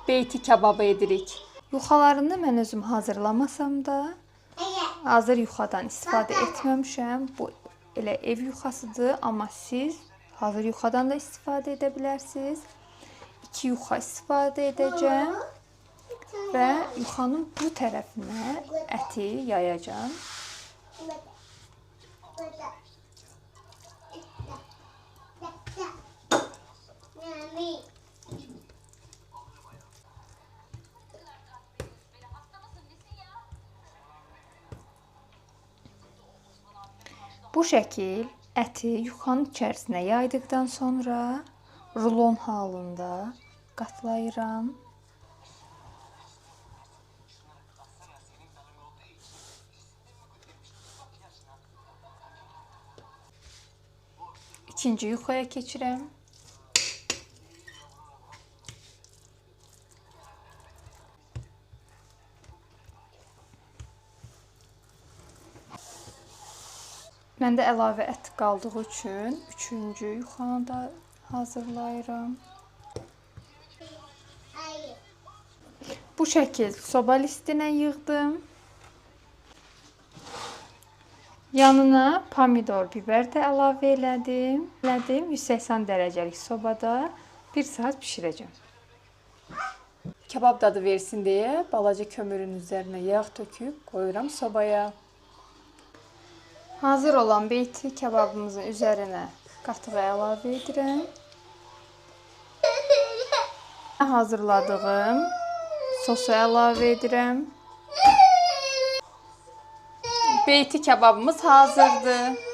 beyti kebabı edirik. Yuxalarını mən özüm hazırlamasam da, hazır yuxadan istifadə etməmişəm. Bu elə ev yuxasıdır, amma siz hazır yuxadan da istifadə edə bilərsiniz. 2 yuxa istifadə edəcəm və yuxanın bu tərəfinə əti yayacağam. Bu şəkil əti yuxanın içərisinə yaydıqdan sonra rulon halında qatlayıram. İkinci yuxaya keçirəm. Məndə əlavə ət qaldığı üçün 3-cü yuxanı da hazırlayıram. Bu şəkil soba listinə yığdım. Yanına pomidor, biber də əlavə elədim. 180 dərəcəlik sobada 1 saat bişirəcəm. Kebab dadı versin deyə balaca kömürün üzərinə yağ töküb qoyuram sobaya. Hazır olan beyti kebabımızın üzərinə qatığı əlavə edirəm. Hazırladığım sosu əlavə edirəm. Beyti kebabımız hazırdır.